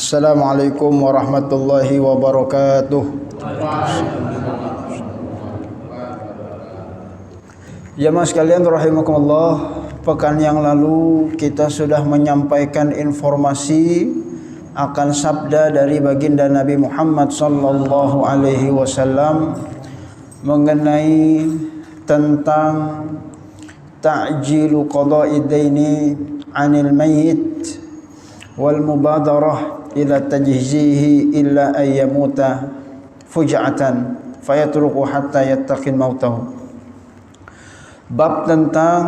Assalamualaikum warahmatullahi wabarakatuh. Jamaah sekalian rahimakumullah, pekan yang lalu kita sudah menyampaikan informasi akan sabda dari baginda Nabi Muhammad sallallahu alaihi wasallam mengenai tentang ta'jilu qada'id daini 'anil mayyit wal mubadarah ila tajhizihi illa ayyamuta fuj'atan fayatruku hatta yattaqin mautahu. Bab tentang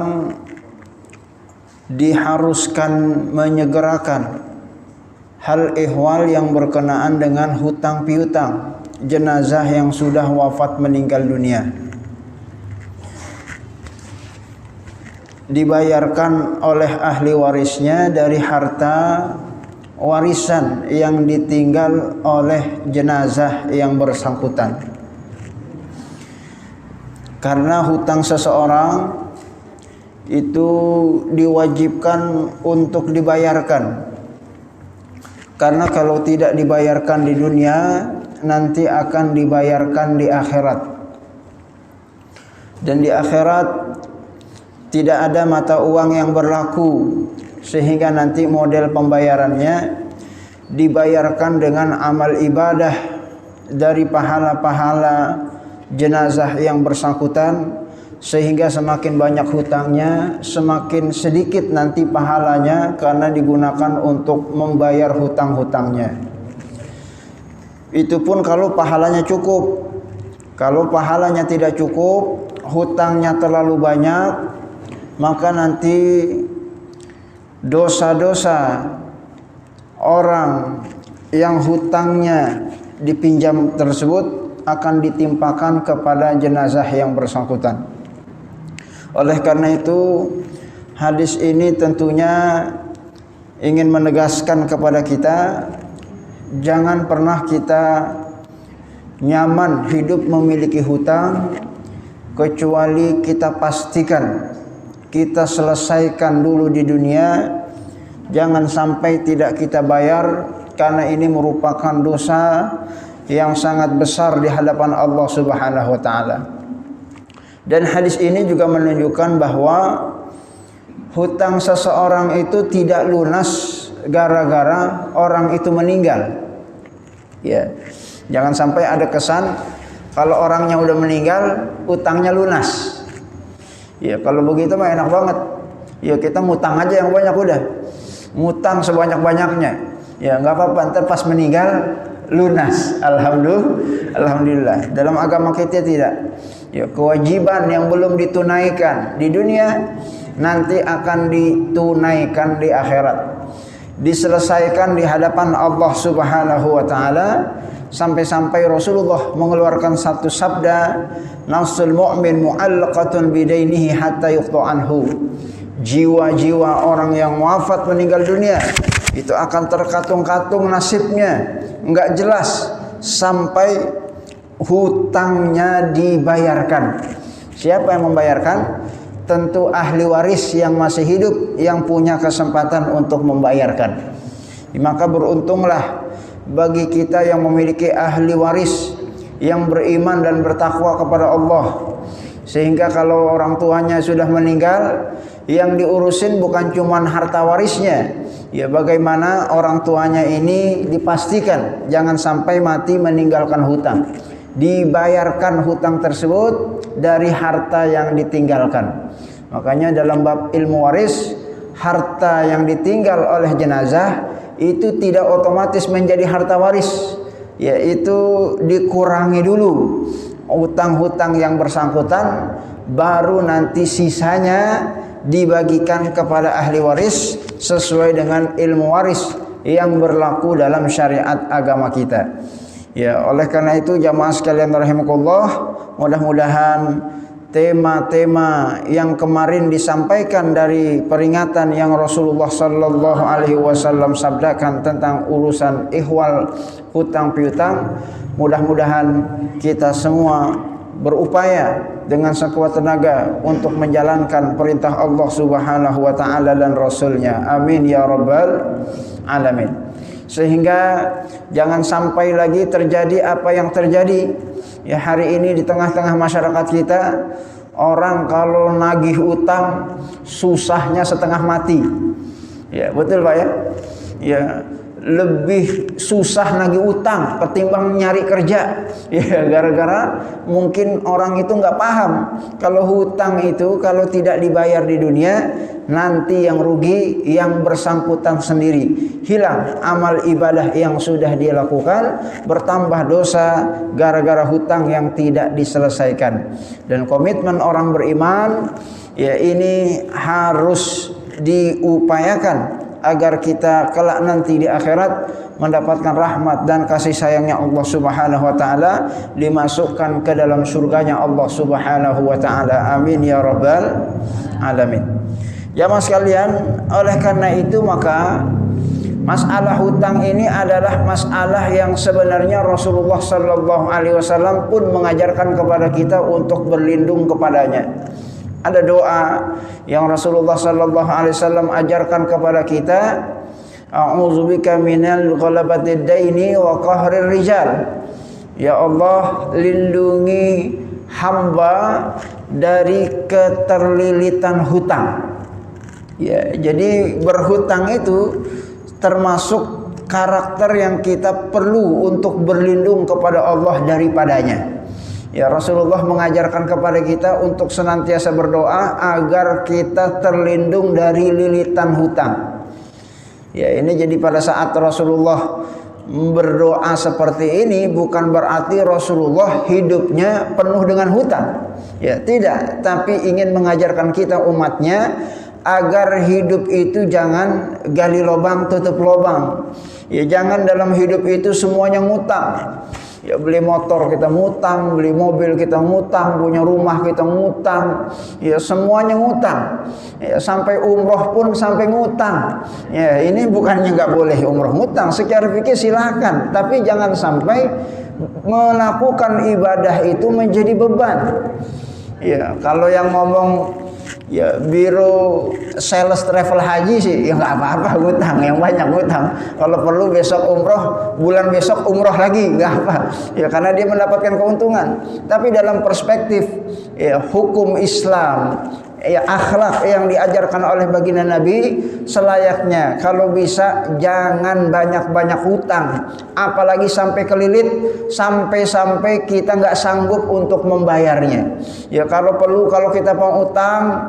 diharuskan menyegerakan hal ihwal yang berkenaan dengan hutang piutang jenazah yang sudah wafat meninggal dunia, dibayarkan oleh ahli warisnya dari harta warisan yang ditinggal oleh jenazah yang bersangkutan. Karena hutang seseorang itu diwajibkan untuk dibayarkan. Karena kalau tidak dibayarkan di dunia, nanti akan dibayarkan di akhirat. Dan di akhirat tidak ada mata uang yang berlaku, sehingga nanti model pembayarannya dibayarkan dengan amal ibadah dari pahala-pahala jenazah yang bersangkutan, sehingga semakin banyak hutangnya semakin sedikit nanti pahalanya karena digunakan untuk membayar hutang-hutangnya. Itu pun kalau pahalanya cukup. Kalau pahalanya tidak cukup, hutangnya terlalu banyak, maka nanti dosa-dosa orang yang hutangnya dipinjam tersebut akan ditimpakan kepada jenazah yang bersangkutan. Oleh karena itu, hadis ini tentunya ingin menegaskan kepada kita, jangan pernah kita nyaman hidup memiliki hutang kecuali kita pastikan kita selesaikan dulu di dunia. Jangan sampai tidak kita bayar, karena ini merupakan dosa yang sangat besar di hadapan Allah Subhanahu wa taala. Dan hadis ini juga menunjukkan bahwa hutang seseorang itu tidak lunas gara-gara orang itu meninggal. Ya. Jangan sampai ada kesan kalau orangnya udah meninggal, hutangnya lunas. Ya, kalau begitu mah enak banget. Ya, kita ngutang aja yang banyak udah. Ngutang sebanyak-banyaknya. Ya, enggak apa-apa, ntar pas meninggal lunas. Alhamdulillah. Dalam agama kita tidak. Ya, kewajiban yang belum ditunaikan di dunia nanti akan ditunaikan di akhirat. Diselesaikan di hadapan Allah Subhanahu wa taala, sampai-sampai Rasulullah mengeluarkan satu sabda, nafsul mu'min mu'allaqatun bidainihi hatta yuqta anhu. Jiwa-jiwa orang yang wafat meninggal dunia itu akan terkatung-katung nasibnya, enggak jelas sampai hutangnya dibayarkan. Siapa yang membayarkan? Tentu ahli waris yang masih hidup yang punya kesempatan untuk membayarkan. Maka beruntunglah bagi kita yang memiliki ahli waris yang beriman dan bertakwa kepada Allah, sehingga kalau orang tuanya sudah meninggal, yang diurusin bukan cuma harta warisnya. Ya, bagaimana orang tuanya ini dipastikan jangan sampai mati meninggalkan hutang. Dibayarkan hutang tersebut dari harta yang ditinggalkan. Makanya dalam bab ilmu waris, harta yang ditinggal oleh jenazah itu tidak otomatis menjadi harta waris, yaitu dikurangi dulu hutang-hutang yang bersangkutan, baru nanti sisanya dibagikan kepada ahli waris sesuai dengan ilmu waris yang berlaku dalam syariat agama kita. Ya, oleh karena itu jamaah sekalian rahimakumullah, mudah-mudahan tema-tema yang kemarin disampaikan dari peringatan yang Rasulullah sallallahu alaihi wasallam sabdakan tentang urusan ihwal hutang piutang, mudah-mudahan kita semua berupaya dengan sekuat tenaga untuk menjalankan perintah Allah Subhanahu wa taala dan Rasulnya. Amin ya rabbal alamin. sehingga jangan sampai lagi terjadi apa yang terjadi ya hari ini di tengah-tengah masyarakat kita. Orang kalau nagih utang susahnya setengah mati. Ya, betul Pak ya? Ya, lebih susah nagih utang ketimbang nyari kerja. Ya, gara-gara mungkin orang itu nggak paham kalau hutang itu kalau tidak dibayar di dunia, nanti yang rugi yang bersangkutan sendiri. Hilang amal ibadah yang sudah dia lakukan, bertambah dosa gara-gara hutang yang tidak diselesaikan. Dan komitmen orang beriman ya ini harus diupayakan agar kita kelak nanti di akhirat mendapatkan rahmat dan kasih sayangnya Allah Subhanahu wa taala, dimasukkan ke dalam surganya Allah Subhanahu wa taala. Amin ya rabbal alamin. Jamaah sekalian, oleh karena itu maka masalah hutang ini adalah masalah yang sebenarnya Rasulullah sallallahu alaihi wasallam pun mengajarkan kepada kita untuk berlindung kepadanya. Ada doa yang Rasulullah sallallahu alaihi wasallam ajarkan kepada kita, a'udzubika minal ghalabatid daini wa qahrir rijal. Ya Allah, lindungi hamba dari keterlilitan hutang. Ya, jadi berhutang itu termasuk karakter yang kita perlu untuk berlindung kepada Allah daripadanya. Ya, Rasulullah mengajarkan kepada kita untuk senantiasa berdoa agar kita terlindung dari lilitan hutang. Ya, ini jadi pada saat Rasulullah berdoa seperti ini bukan berarti Rasulullah hidupnya penuh dengan hutang. Ya, tidak, tapi ingin mengajarkan kita umatnya agar hidup itu jangan gali lubang tutup lubang. Ya, jangan dalam hidup itu semuanya ngutang. Ya, beli motor kita ngutang, beli mobil kita ngutang, punya rumah kita ngutang, ya semuanya ngutang. Ya, sampai umroh pun sampai ngutang. Ya, ini bukannya nggak boleh umroh ngutang, secara fikih silakan, tapi jangan sampai melakukan ibadah itu menjadi beban. Ya, kalau yang ngomong ya biro sales travel haji sih ya nggak apa-apa ngutang, yang banyak ngutang. Kalau perlu besok umroh, bulan besok umroh lagi nggak apa ya, karena dia mendapatkan keuntungan. Tapi dalam perspektif ya hukum Islam, ya akhlak yang diajarkan oleh baginda Nabi, selayaknya kalau bisa jangan banyak-banyak hutang, apalagi sampai kelilit, sampai kita nggak sanggup untuk membayarnya. Ya kalau perlu, kalau kita mau utang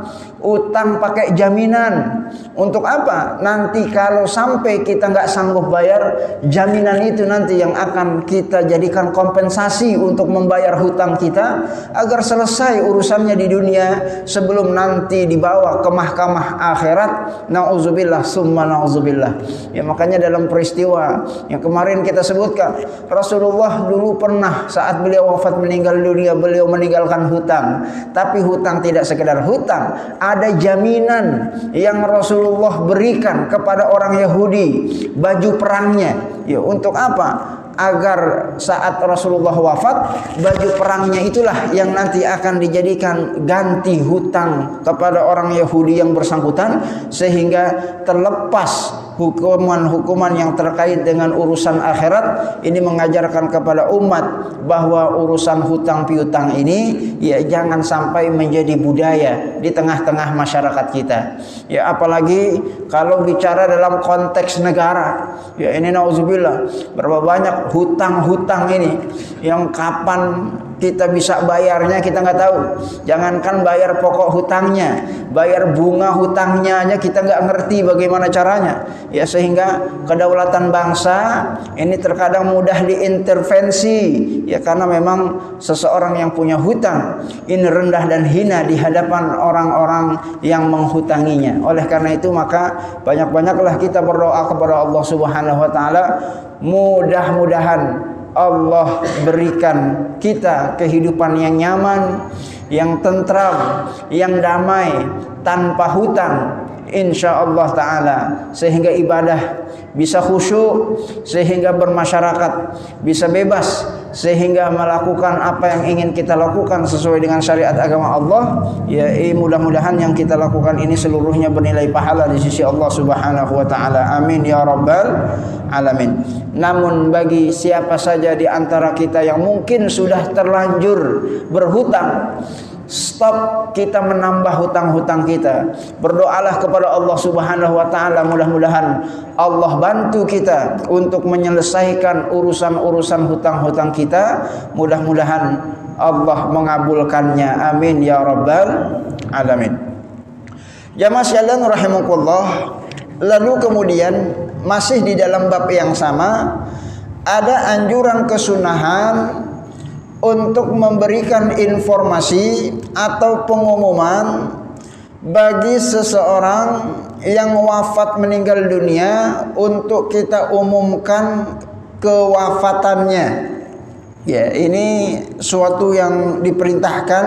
pakai jaminan. Untuk apa? Nanti kalau sampai kita nggak sanggup bayar, jaminan itu nanti yang akan kita jadikan kompensasi untuk membayar hutang kita agar selesai urusannya di dunia sebelum nanti dibawa ke mahkamah akhirat. Nauzubillah summa nauzubillah. Ya, makanya dalam peristiwa yang kemarin kita sebutkan, Rasulullah dulu pernah saat beliau wafat meninggal dunia, beliau meninggalkan hutang. Tapi hutang tidak sekedar hutang, ada jaminan yang Rasulullah berikan kepada orang Yahudi, baju perangnya. Ya, untuk apa? Agar saat Rasulullah wafat, baju perangnya itulah yang nanti akan dijadikan ganti hutang kepada orang Yahudi yang bersangkutan, sehingga terlepas hukuman-hukuman yang terkait dengan urusan akhirat. Ini mengajarkan kepada umat bahwa urusan hutang piutang ini ya jangan sampai menjadi budaya di tengah-tengah masyarakat kita. Ya apalagi kalau bicara dalam konteks negara. Ya ini nauzubillah, berapa banyak hutang-hutang ini yang kapan kita bisa bayarnya kita nggak tahu. Jangankan bayar pokok hutangnya, bayar bunga hutangnya aja kita nggak ngerti bagaimana caranya. Ya sehingga kedaulatan bangsa ini terkadang mudah diintervensi. Ya karena memang seseorang yang punya hutang ini rendah dan hina di hadapan orang-orang yang menghutanginya. Oleh karena itu maka banyak-banyaklah kita berdoa kepada Allah Subhanahu wa taala, mudah-mudahan Allah berikan kita kehidupan yang nyaman, yang tentram, yang damai, tanpa hutang. insyaallah taala, sehingga ibadah bisa khusyuk, sehingga bermasyarakat bisa bebas, sehingga melakukan apa yang ingin kita lakukan sesuai dengan syariat agama Allah. Ya, mudah-mudahan yang kita lakukan ini seluruhnya bernilai pahala di sisi Allah Subhanahu wa taala. Amin ya rabbal alamin. Namun bagi siapa saja di antara kita yang mungkin sudah terlanjur berhutang, stop kita menambah hutang-hutang kita. Berdoalah kepada Allah Subhanahu wa taala, mudah-mudahan Allah bantu kita untuk menyelesaikan urusan-urusan hutang-hutang kita. Mudah-mudahan Allah mengabulkannya. Amin ya rabbal alamin. Jamaah sekalian rahimakumullah. Lalu kemudian masih di dalam bab yang sama ada anjuran kesunahan untuk memberikan informasi atau pengumuman bagi seseorang yang wafat meninggal dunia untuk kita umumkan kewafatannya. Ya, ini suatu yang diperintahkan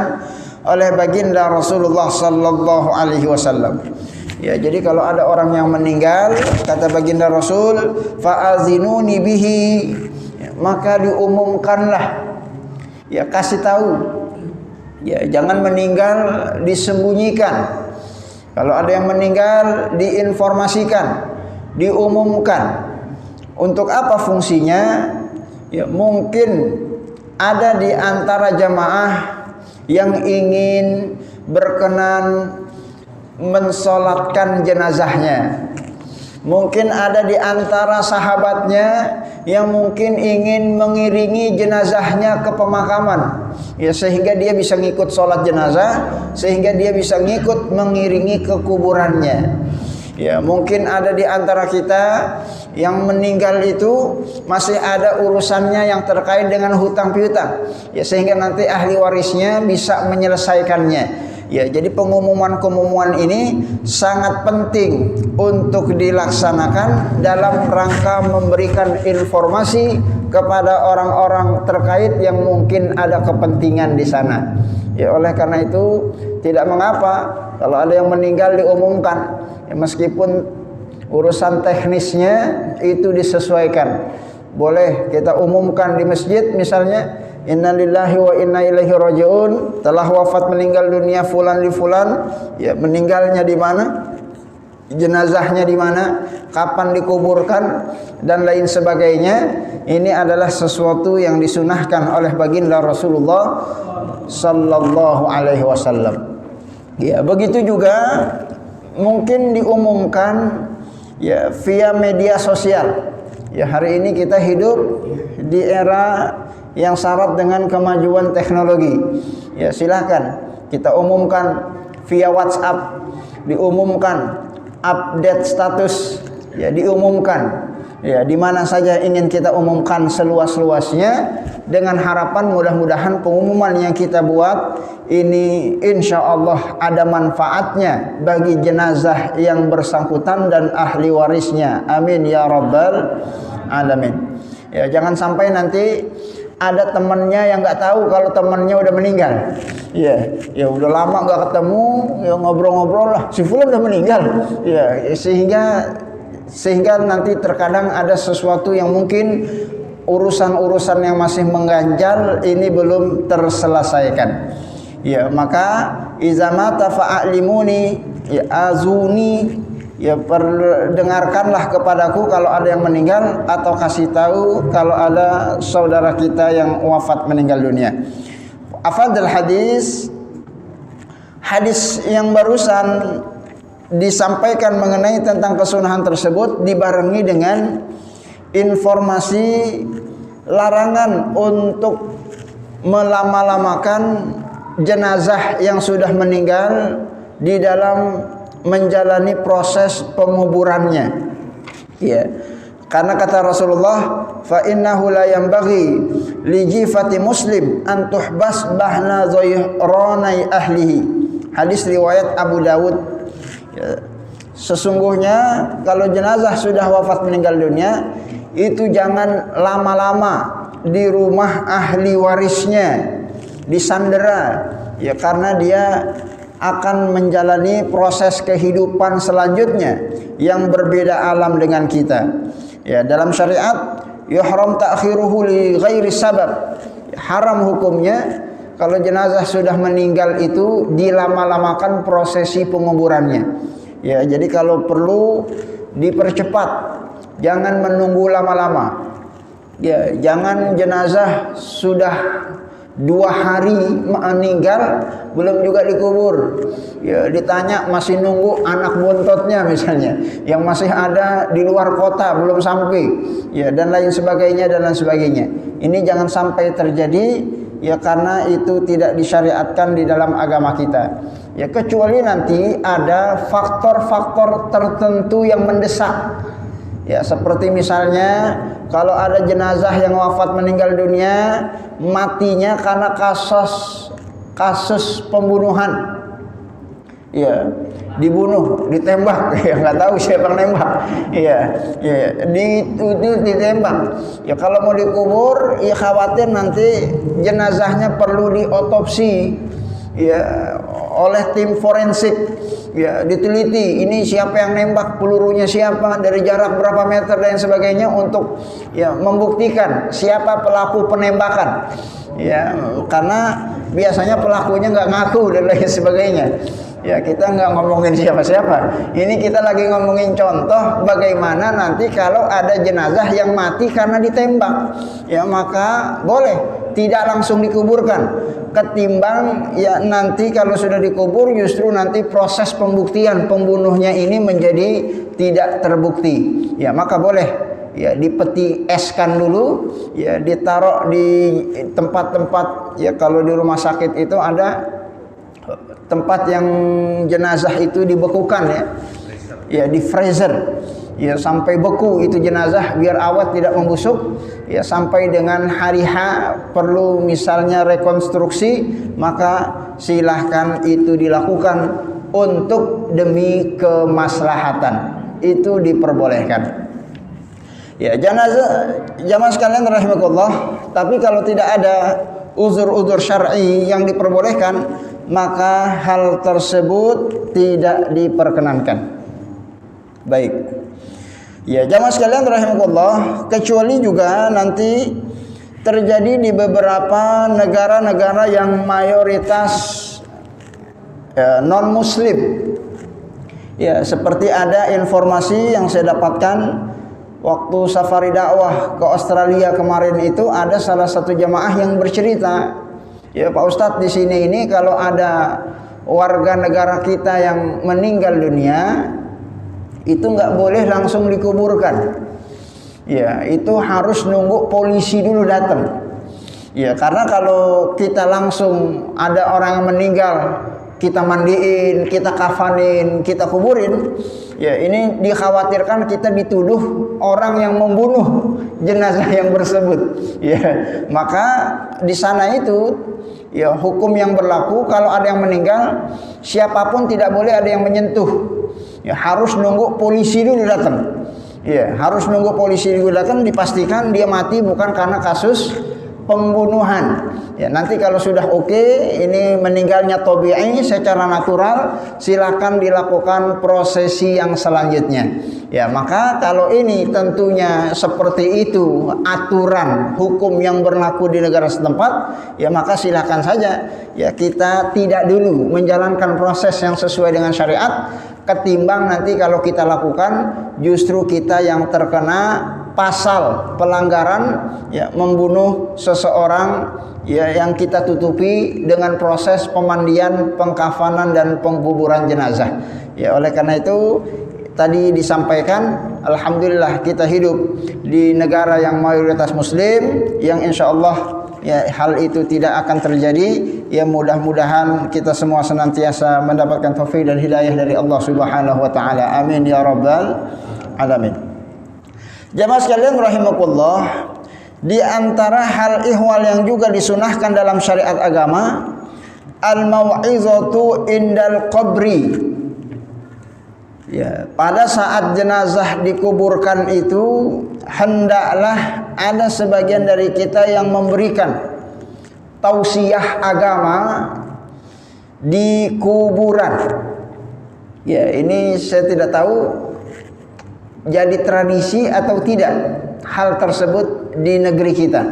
oleh baginda Rasulullah sallallahu alaihi wasallam. Ya, jadi kalau ada orang yang meninggal, kata baginda Rasul, fa'azinuni bihi, maka diumumkanlah. Ya, kasih tahu. Ya, jangan meninggal disembunyikan. Kalau ada yang meninggal diinformasikan, diumumkan. Untuk apa fungsinya? Ya, mungkin ada di antara jamaah yang ingin berkenan mensolatkan jenazahnya. Mungkin ada di antara sahabatnya yang mungkin ingin mengiringi jenazahnya ke pemakaman, ya, sehingga dia bisa ngikut sholat jenazah, sehingga dia bisa ngikut mengiringi ke kuburannya. Ya, mungkin ada di antara kita yang meninggal itu masih ada urusannya yang terkait dengan hutang piutang, ya, sehingga nanti ahli warisnya bisa menyelesaikannya. Ya, jadi pengumuman-pengumuman ini sangat penting untuk dilaksanakan dalam rangka memberikan informasi kepada orang-orang terkait yang mungkin ada kepentingan di sana. Ya, oleh karena itu tidak mengapa kalau ada yang meninggal diumumkan, ya, meskipun urusan teknisnya itu disesuaikan. Boleh kita umumkan di masjid misalnya, innalillahi wa inna ilaihi rajiun, telah wafat meninggal dunia fulan li fulan, ya, meninggalnya di mana, jenazahnya di mana, kapan dikuburkan dan lain sebagainya. Ini adalah sesuatu yang disunahkan oleh baginda Rasulullah sallallahu alaihi wasallam. Ya, begitu juga mungkin diumumkan, ya, via media sosial. Ya, hari ini kita hidup di era yang syarat dengan kemajuan teknologi. Ya, silakan kita umumkan via WhatsApp, diumumkan update status, ya, diumumkan. Ya, di mana saja ingin kita umumkan seluas-luasnya, dengan harapan mudah-mudahan pengumuman yang kita buat ini insya Allah ada manfaatnya bagi jenazah yang bersangkutan dan ahli warisnya. Amin ya rabbal alamin. Ya, jangan sampai nanti ada temannya yang nggak tahu kalau temannya udah meninggal. Ya, ya udah lama nggak ketemu, ya ngobrol-ngobrol lah, si fulan udah meninggal. Ya, sehingga nanti terkadang ada sesuatu yang mungkin urusan-urusan yang masih mengganjal ini belum terselesaikan. Ya, maka izamata fa'alimuni, ya, azuni, ya, perdengarkanlah kepadaku kalau ada yang meninggal, atau kasih tahu kalau ada saudara kita yang wafat meninggal dunia. Afadul hadis yang barusan disampaikan mengenai tentang kesunahan tersebut dibarengi dengan informasi larangan untuk melama-lamakan jenazah yang sudah meninggal di dalam menjalani proses penguburannya. Ya. Karena kata Rasulullah, fa innahu la yanbaghi li jifati muslim an tuhbas bahna zayranai ahlihi. Hadis riwayat Abu Dawud. Ya. Sesungguhnya kalau jenazah sudah wafat meninggal dunia, itu jangan lama-lama di rumah ahli warisnya, disandera, ya, karena dia akan menjalani proses kehidupan selanjutnya yang berbeda alam dengan kita. Ya, dalam syariat yuhram ta'khiruhu li ghairi sabab. Haram hukumnya kalau jenazah sudah meninggal itu dilama-lamakan prosesi penguburannya. Ya, jadi kalau perlu dipercepat, jangan menunggu lama-lama. Ya, jangan jenazah sudah 2 hari meninggal belum juga dikubur. Ya, ditanya masih nunggu anak bontotnya misalnya yang masih ada di luar kota belum sampai. Ya, dan lain sebagainya dan lain sebagainya. Ini jangan sampai terjadi, ya, karena itu tidak disyariatkan di dalam agama kita. Ya, kecuali nanti ada faktor-faktor tertentu yang mendesak. Ya, seperti misalnya kalau ada jenazah yang wafat meninggal dunia, matinya karena kasus pembunuhan. Ya, dibunuh, ditembak, ya nggak tahu siapa yang nembak. Ya, ditembak. Ya, kalau mau dikubur, ya khawatir nanti jenazahnya perlu diotopsi, ya, oleh tim forensik. Ya, diteliti ini siapa yang nembak, pelurunya siapa, dari jarak berapa meter dan sebagainya untuk, ya, membuktikan siapa pelaku penembakan. Ya, karena biasanya pelakunya nggak ngaku dan lain sebagainya. Ya, kita nggak ngomongin siapa-siapa. Ini kita lagi ngomongin contoh bagaimana nanti kalau ada jenazah yang mati karena ditembak. Ya, maka boleh tidak langsung dikuburkan. Ketimbang, ya, nanti kalau sudah dikubur justru nanti proses pembuktian pembunuhnya ini menjadi tidak terbukti. Ya, maka boleh, ya, dipeti eskan dulu, ya, ditaruh di tempat-tempat, ya, kalau di rumah sakit itu ada tempat yang jenazah itu dibekukan, ya, ya, di freezer, ya, sampai beku itu jenazah biar awet tidak membusuk. Ya, sampai dengan hari H perlu misalnya rekonstruksi, maka silahkan itu dilakukan untuk demi kemaslahatan, itu diperbolehkan. Ya, jamaah sekalian rahimakumullah. Tapi kalau tidak ada uzur-uzur syar'i yang diperbolehkan, maka hal tersebut tidak diperkenankan. Baik. Ya, jamaah sekalian rahimakumullah, kecuali juga nanti terjadi di beberapa negara-negara yang mayoritas, ya, non muslim. Ya, seperti ada informasi yang saya dapatkan waktu safari dakwah ke Australia kemarin itu, ada salah satu jamaah yang bercerita, ya, Pak Ustadz, di sini ini kalau ada warga negara kita yang meninggal dunia itu nggak boleh langsung dikuburkan. Ya, itu harus nunggu polisi dulu datang. Ya, karena kalau kita langsung ada orang yang meninggal, kita mandiin, kita kafanin, kita kuburin, ya, ini dikhawatirkan kita dituduh orang yang membunuh jenazah yang tersebut. Ya, maka di sana itu, ya, hukum yang berlaku kalau ada yang meninggal, siapapun tidak boleh ada yang menyentuh. Ya, harus nunggu polisi dulu datang. Ya, harus nunggu polisi dulu datang, dipastikan dia mati bukan karena kasus pembunuhan. Ya, nanti kalau sudah oke, ini meninggalnya tabi'i secara natural, silakan dilakukan prosesi yang selanjutnya. Ya, maka kalau ini tentunya seperti itu aturan hukum yang berlaku di negara setempat, ya, maka silakan saja, ya, kita tidak dulu menjalankan proses yang sesuai dengan syariat, ketimbang nanti kalau kita lakukan justru kita yang terkena pasal pelanggaran, ya, membunuh seseorang, ya, yang kita tutupi dengan proses pemandian, pengkafanan dan pengkuburan jenazah. Ya, oleh karena itu tadi disampaikan, alhamdulillah kita hidup di negara yang mayoritas muslim, yang insyaallah, ya, hal itu tidak akan terjadi. Ya, mudah-mudahan kita semua senantiasa mendapatkan taufik dan hidayah dari Allah Subhanahu wa taala. Amin ya rabbal alamin. Jamaah sekalian rahimakumullah, di antara hal ihwal yang juga disunahkan dalam syariat agama, al-mau'izatu indal qabri. Ya, pada saat jenazah dikuburkan itu hendaklah ada sebagian dari kita yang memberikan tausiah agama di kuburan. Ya, ini saya tidak tahu jadi tradisi atau tidak hal tersebut di negeri kita.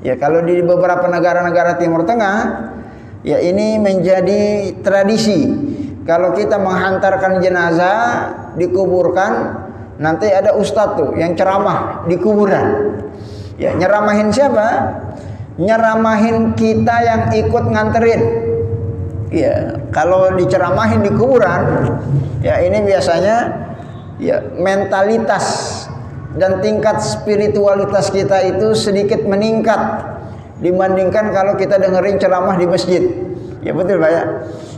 Ya, kalau di beberapa negara-negara Timur Tengah, ya ini menjadi tradisi. Kalau kita menghantarkan jenazah dikuburkan, nanti ada ustadz tuh yang ceramah di kuburan. Ya, nyeramahin siapa? Nyeramahin kita yang ikut nganterin. Ya, kalau diceramahin di kuburan, ya ini biasanya ya mentalitas dan tingkat spiritualitas kita itu sedikit meningkat dibandingkan kalau kita dengerin ceramah di masjid. Ya betul Pak ya.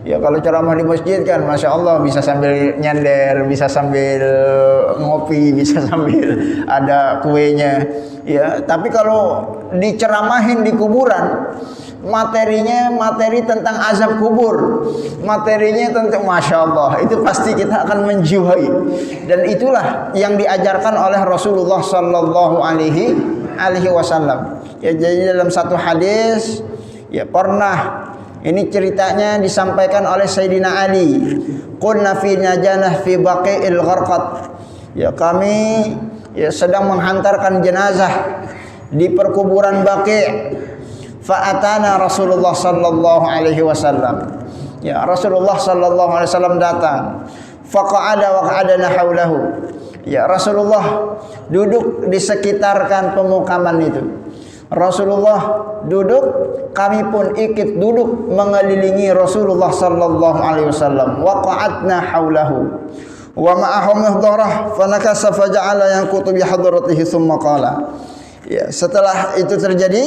Ya kalau ceramah di masjid kan Masya Allah bisa sambil nyender, bisa sambil ngopi, bisa sambil ada kuenya. Ya, tapi kalau diceramahin di kuburan, materinya materi tentang azab kubur, materinya tentang Masya Allah, itu pasti kita akan menjiwai. Dan itulah yang diajarkan oleh Rasulullah Sallallahu Alaihi Wasallam. Ya, jadi dalam satu hadis, ya pernah ini ceritanya disampaikan oleh Sayyidina Ali. Qulna fi najanah fi baqi'il gharqat. Ya, kami ya sedang menghantarkan jenazah di perkuburan Baqi'. Fa'atana Rasulullah sallallahu alaihi wasallam. Ya, Rasulullah sallallahu alaihi wasallam datang. Faqa'ada wa qa'adana haulahu. Ya, Rasulullah duduk di sekitarkan pemukaman itu. Rasulullah duduk, kami pun ikut duduk mengelilingi Rasulullah sallallahu alaihi wasallam. Wa qa'adna haulahu. Wa ma'ahum mihdarah fanakasa faja'ala yanqutu bi hadratihi thumma qala. Ya, setelah itu terjadi,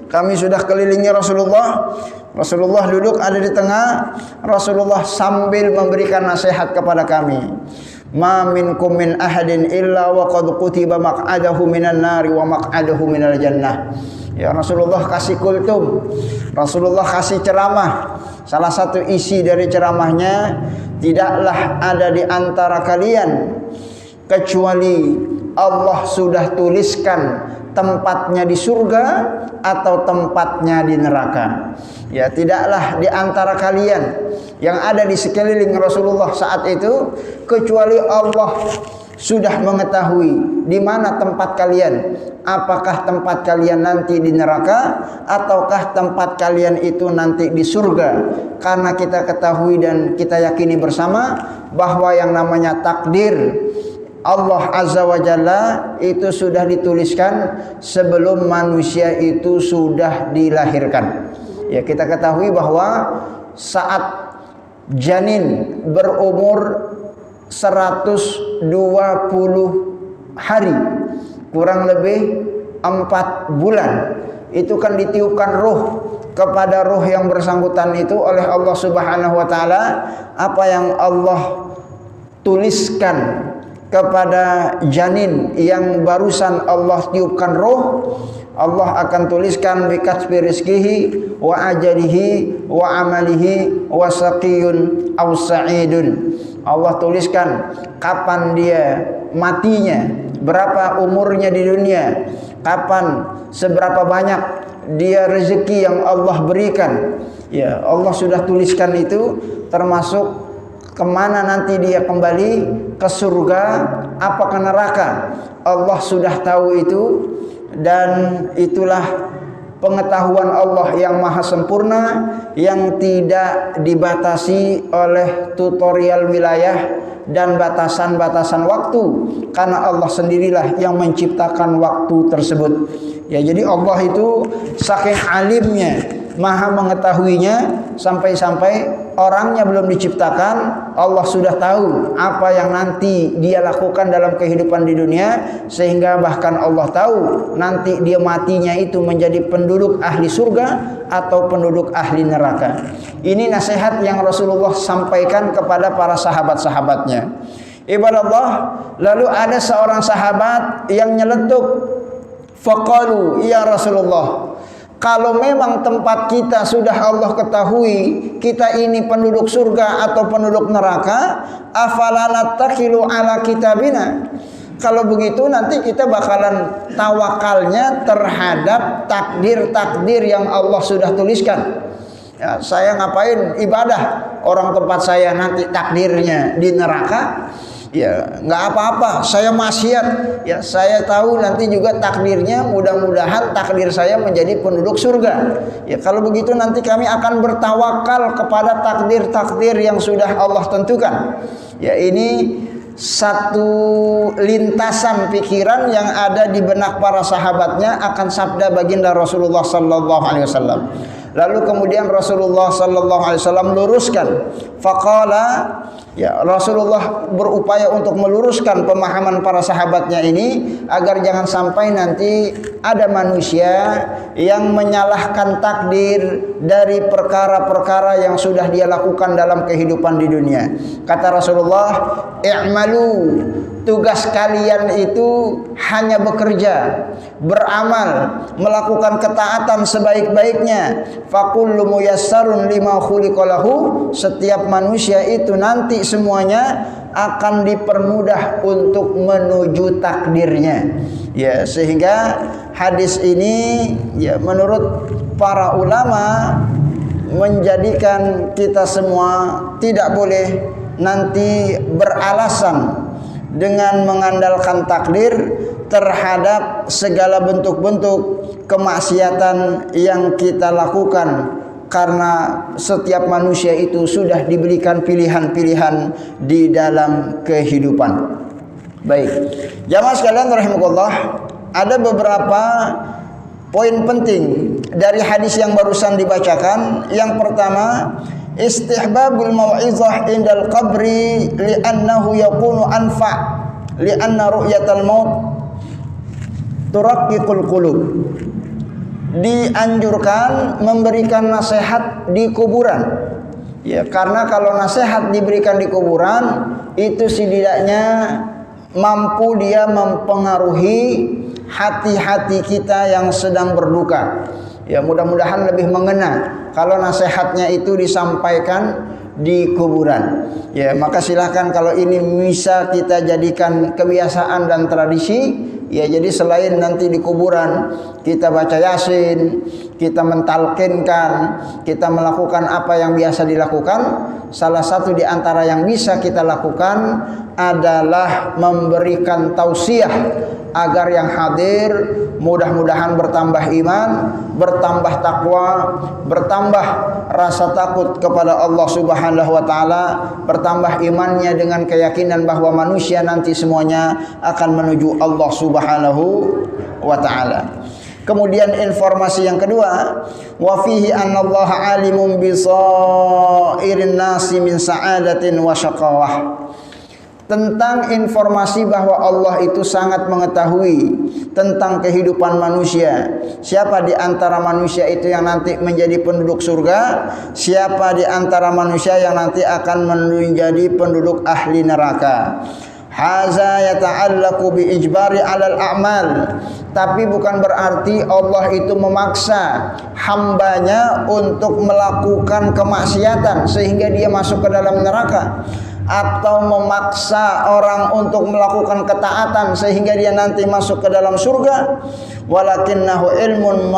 kami sudah kelilingi Rasulullah. Rasulullah duduk ada di tengah. Rasulullah sambil memberikan nasihat kepada kami. Ma minkum min ahadin illa wa qad kutiba maq'adahu minan nari wa maq'adahu minal jannah. Ya, Rasulullah kasih kultum. Rasulullah kasih ceramah. Salah satu isi dari ceramahnya, tidaklah ada di antara kalian kecuali Allah sudah tuliskan tempatnya di surga atau tempatnya di neraka. Ya, tidaklah di antara kalian yang ada di sekeliling Rasulullah saat itu kecuali Allah sudah mengetahui di mana tempat kalian. Apakah tempat kalian nanti di neraka ataukah tempat kalian itu nanti di surga? Karena kita ketahui dan kita yakini bersama bahwa yang namanya takdir Allah Azza wa Jalla itu sudah dituliskan sebelum manusia itu sudah dilahirkan. Ya, kita ketahui bahwa saat janin berumur 120 hari, kurang lebih 4 bulan, itu kan ditiupkan ruh kepada ruh yang bersangkutan itu oleh Allah Subhanahu wa taala. Apa yang Allah tuliskan kepada janin yang barusan Allah tiupkan roh, Allah akan tuliskan bikatbi rizkihi wa ajalihi wa amalihi wa saqiyun aw sa'idun. Allah tuliskan kapan dia matinya, berapa umurnya di dunia, kapan seberapa banyak dia rezeki yang Allah berikan. Ya, Allah sudah tuliskan itu, termasuk kemana nanti dia kembali, ke surga apa ke neraka. Allah sudah tahu itu, dan itulah pengetahuan Allah yang maha sempurna, yang tidak dibatasi oleh tutorial wilayah dan batasan-batasan waktu, karena Allah sendirilah yang menciptakan waktu tersebut. Ya, jadi Allah itu saking alimnya, maha mengetahuinya, sampai-sampai orangnya belum diciptakan, Allah sudah tahu apa yang nanti dia lakukan dalam kehidupan di dunia, sehingga bahkan Allah tahu nanti dia matinya itu menjadi penduduk ahli surga atau penduduk ahli neraka. Ini nasihat yang Rasulullah sampaikan kepada para sahabat-sahabatnya. Ibadallah, lalu ada seorang sahabat yang nyeletuk, faqalu ya Rasulullah, kalau memang tempat kita sudah Allah ketahui, kita ini penduduk surga atau penduduk neraka, afala nattakilu ala kitabina. Kalau begitu nanti kita bakalan tawakalnya terhadap takdir-takdir yang Allah sudah tuliskan. Ya, saya ngapain ibadah, orang tempat saya nanti takdirnya di neraka. Ya, nggak apa-apa, saya maksiat. Ya, saya tahu nanti juga takdirnya, mudah-mudahan takdir saya menjadi penduduk surga. Ya, kalau begitu nanti kami akan bertawakal kepada takdir-takdir yang sudah Allah tentukan. Ya, ini satu lintasan pikiran yang ada di benak para sahabatnya akan sabda baginda Rasulullah sallallahu alaihi wasallam. Lalu kemudian Rasulullah sallallahu alaihi wasallam luruskan. Faqala, ya, Rasulullah berupaya untuk meluruskan pemahaman para sahabatnya ini agar jangan sampai nanti ada manusia yang menyalahkan takdir dari perkara-perkara yang sudah dia lakukan dalam kehidupan di dunia. Kata Rasulullah, "I'malu, tugas kalian itu hanya bekerja, beramal, melakukan ketaatan sebaik-baiknya. Fakullu muyassarun lima khuliqalahu." Setiap manusia itu nanti semuanya akan dipermudah untuk menuju takdirnya. Ya, sehingga hadis ini ya menurut para ulama menjadikan kita semua tidak boleh nanti beralasan dengan mengandalkan takdir terhadap segala bentuk-bentuk kemaksiatan yang kita lakukan, karena setiap manusia itu sudah diberikan pilihan-pilihan di dalam kehidupan. Baik, jamaah sekalian rahimakumullah, ada beberapa poin penting dari hadis yang barusan dibacakan. Yang pertama, istihbabul mau'izah indal qabri li'annahu yakunu anfa' li'anna ru'yatal maut turaqqiqul qulub. Dianjurkan memberikan nasihat di kuburan. Ya, karena kalau nasihat diberikan di kuburan itu setidaknya mampu dia mempengaruhi hati-hati kita yang sedang berduka. Ya, mudah-mudahan lebih mengena kalau nasihatnya itu disampaikan di kuburan. Ya, maka silahkan kalau ini bisa kita jadikan kebiasaan dan tradisi. Ya, jadi selain nanti di kuburan kita baca Yasin, kita mentalkinkan, kita melakukan apa yang biasa dilakukan, salah satu di antara yang bisa kita lakukan adalah memberikan tausiah agar yang hadir mudah-mudahan bertambah iman, bertambah takwa, bertambah rasa takut kepada Allah Subhanahu wa taala, bertambah imannya dengan keyakinan bahwa manusia nanti semuanya akan menuju Allah Subhanahu wa taala. Kemudian informasi yang kedua, wa fihi annallaha alimun bi sairin nasi min sa'adatin wa syaqawah. Tentang informasi bahwa Allah itu sangat mengetahui tentang kehidupan manusia. Siapa di antara manusia itu yang nanti menjadi penduduk surga, siapa di antara manusia yang nanti akan menjadi penduduk ahli neraka. Haza yata'allaqu bi ijbari 'alal a'mal. Tapi bukan berarti Allah itu memaksa hambanya untuk melakukan kemaksiatan sehingga dia masuk ke dalam neraka, atau memaksa orang untuk melakukan ketaatan sehingga dia nanti masuk ke dalam surga. Walakinnahu ilmun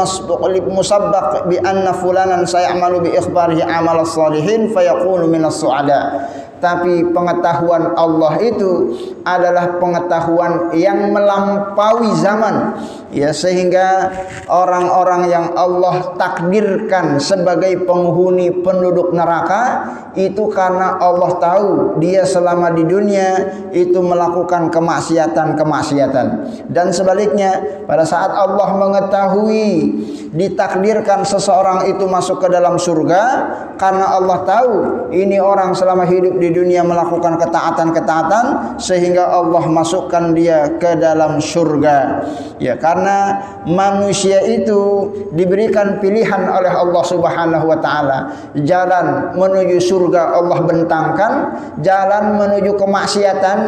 musabbaq bi anna fulanan sayamalu bi ikhbarihi amal as-salihin fayakunu minas su'ada. Tapi pengetahuan Allah itu adalah pengetahuan yang melampaui zaman, ya, sehingga orang-orang yang Allah takdirkan sebagai penghuni penduduk neraka itu karena Allah tahu dia selama di dunia itu melakukan kemaksiatan. Dan sebaliknya, pada saat Allah mengetahui ditakdirkan seseorang itu masuk ke dalam surga karena Allah tahu ini orang selama hidup di dunia melakukan ketaatan, sehingga Allah masukkan dia ke dalam surga. Ya, karena manusia itu diberikan pilihan oleh Allah Subhanahu wa taala. Jalan menuju surga Allah bentangkan, jalan menuju kemaksiatan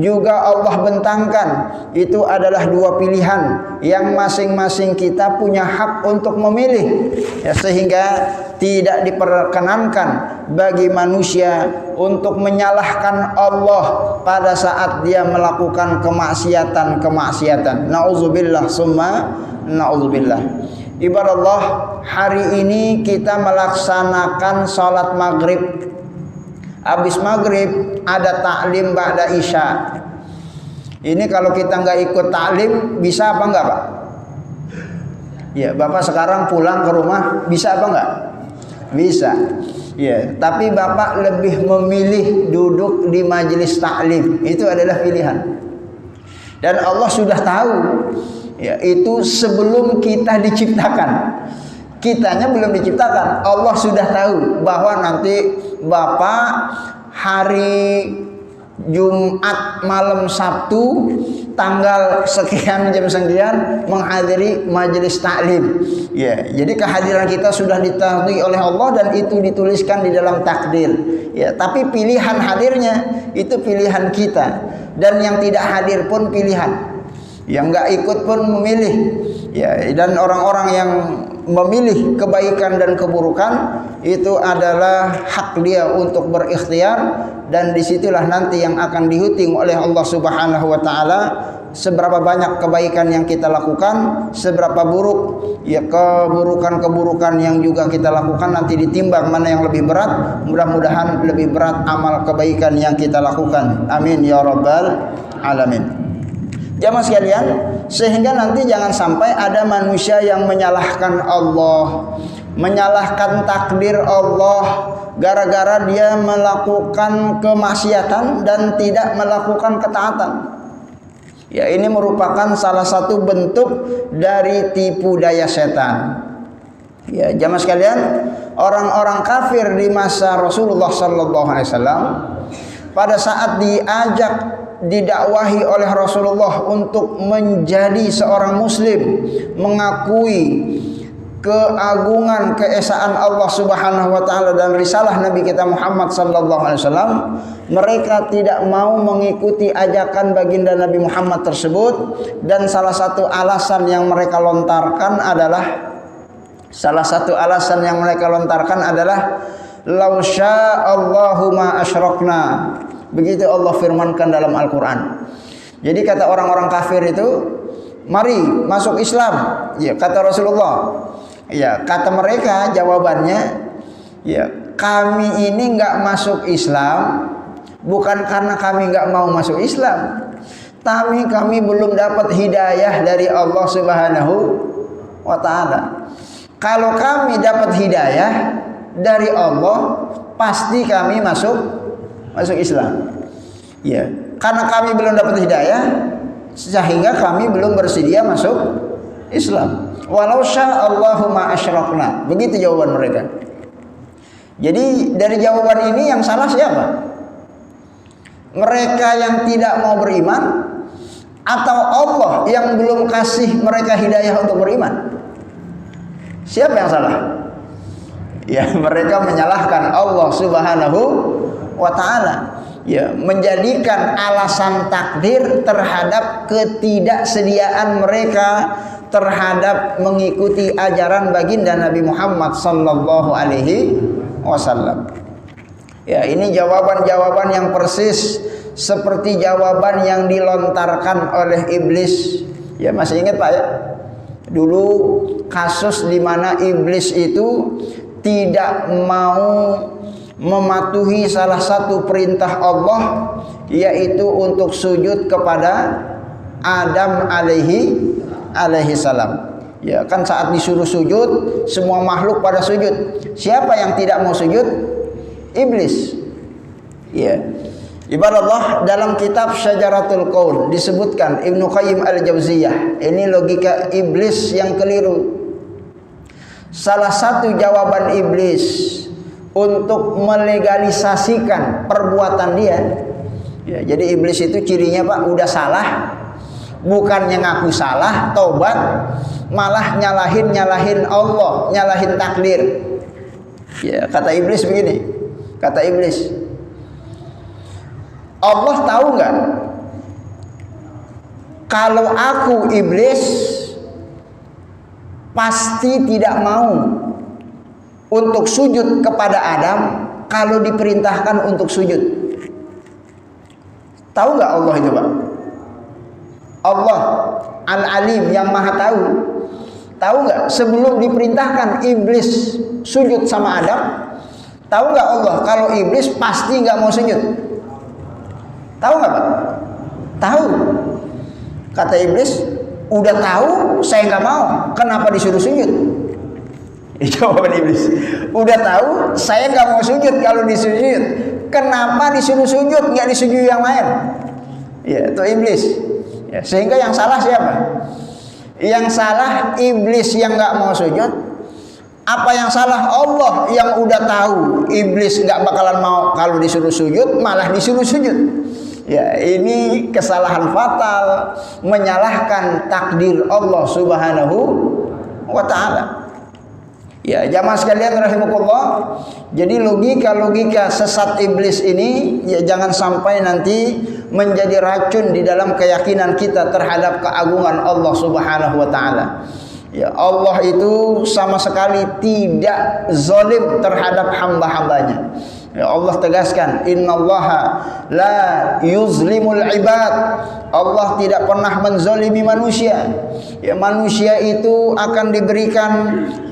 juga Allah bentangkan. Itu adalah dua pilihan yang masing-masing kita punya hak untuk memilih. Ya, sehingga tidak diperkenankan bagi manusia untuk menyalahkan Allah pada saat dia melakukan kemaksiatan. Nauzubillah summa nauzubillah. Ibarat Allah, hari ini kita melaksanakan sholat maghrib. Habis maghrib ada taklim ba'da isya. Ini kalau kita nggak ikut taklim bisa apa enggak, Pak? Ya, Bapak sekarang pulang ke rumah bisa apa enggak? Bisa. Ya, tapi Bapak lebih memilih duduk di majelis taklim. Itu adalah pilihan. Dan Allah sudah tahu. Ya, itu sebelum kita diciptakan. Kitanya belum diciptakan. Allah sudah tahu bahwa nanti Bapak hari Jumat malam Sabtu tanggal sekian jam sekian menghadiri majelis taklim. Ya, jadi kehadiran kita sudah diketahui oleh Allah dan itu dituliskan di dalam takdir. Ya, tapi pilihan hadirnya itu pilihan kita dan yang tidak hadir pun pilihan. Yang nggak ikut pun memilih. Ya, dan orang-orang yang memilih kebaikan dan keburukan itu adalah hak dia untuk berikhtiar dan disitulah nanti yang akan dihitung oleh Allah Subhanahu wa taala seberapa banyak kebaikan yang kita lakukan, seberapa buruk ya keburukan-keburukan yang juga kita lakukan, nanti ditimbang mana yang lebih berat. Mudah-mudahan lebih berat amal kebaikan yang kita lakukan. Amin ya rabbal alamin. Jamaah sekalian, sehingga nanti jangan sampai ada manusia yang menyalahkan Allah, menyalahkan takdir Allah gara-gara dia melakukan kemaksiatan dan tidak melakukan ketaatan. Ya, ini merupakan salah satu bentuk dari tipu daya setan. Ya, jamaah sekalian, orang-orang kafir di masa Rasulullah sallallahu alaihi wasallam pada saat diajak didakwahi oleh Rasulullah untuk menjadi seorang muslim, mengakui keagungan keesaan Allah Subhanahu wa taala dan risalah Nabi kita Muhammad sallallahu alaihi wasallam, mereka tidak mau mengikuti ajakan baginda Nabi Muhammad tersebut dan salah satu alasan yang mereka lontarkan adalah law sya'allahu ma asyrakna. Begitu Allah firmankan dalam Al-Quran. Jadi kata orang-orang kafir itu, mari masuk Islam. Ya, kata Rasulullah. Ya, kata mereka jawabannya, ya, kami ini nggak masuk Islam bukan karena kami nggak mau masuk Islam, tapi kami belum dapat hidayah dari Allah Subhanahu wa taala. Kalau kami dapat hidayah dari Allah, pasti kami masuk Islam. Ya, karena kami belum dapat hidayah sehingga kami belum bersedia masuk Islam. Walau sya'allahu ma asyrakna. Begitu jawaban mereka. Jadi dari jawaban ini yang salah siapa? Mereka yang tidak mau beriman atau Allah yang belum kasih mereka hidayah untuk beriman? Siapa yang salah? Ya, mereka menyalahkan Allah Subhanahu wa ta'ala, ya, menjadikan alasan takdir terhadap ketidaksediaan mereka terhadap mengikuti ajaran baginda Nabi Muhammad sallallahu alaihi wasallam. Ya, ini jawaban-jawaban yang persis seperti jawaban yang dilontarkan oleh iblis. Ya, masih ingat Pak ya? Dulu kasus di mana iblis itu tidak mau mematuhi salah satu perintah Allah, yaitu untuk sujud kepada Adam alaihi salam. Ya, kan saat disuruh sujud semua makhluk pada sujud. Siapa yang tidak mau sujud? Iblis. Ya. Ibarat Allah dalam kitab Syajaratul Qaul disebutkan Ibnu Qayyim al-Jauziyah, ini logika iblis yang keliru. Salah satu jawaban iblis untuk melegalisasikan perbuatan dia, ya, jadi iblis itu cirinya Pak, udah salah, bukannya ngaku salah, tobat, malah nyalahin Allah, nyalahin takdir. Ya, kata iblis begini, kata iblis, Allah tahu nggak kalau aku iblis pasti tidak mau untuk sujud kepada Adam kalau diperintahkan untuk sujud. Tahu nggak Allah itu Pak? Allah Al-Alim yang maha tahu. Tahu nggak sebelum diperintahkan iblis sujud sama Adam, tahu nggak Allah kalau iblis pasti nggak mau sujud? Tahu nggak Pak? Tahu. Kata iblis, udah tahu saya nggak mau, kenapa disuruh sujud? Jawaban iblis, udah tahu saya nggak mau sujud, kalau disujud kenapa disuruh sujud, nggak disujud yang lain? Ya itu iblis. Ya, sehingga yang salah siapa? Yang salah iblis yang nggak mau sujud. Apa yang salah? Allah yang udah tahu iblis nggak bakalan mau kalau disuruh sujud, malah disuruh sujud. Ya, ini kesalahan fatal, menyalahkan takdir Allah Subhanahu wa ta'ala. Ya, jamaah sekalian rahimakumullah. Jadi logika sesat iblis ini ya jangan sampai nanti menjadi racun di dalam keyakinan kita terhadap keagungan Allah Subhanahu wa ta'ala. Ya, Allah itu sama sekali tidak zalim terhadap hamba-hambanya. Ya, Allah tegaskan, innallaha la yuzlimul ibad. Allah tidak pernah menzalimi manusia. Ya, manusia itu akan diberikan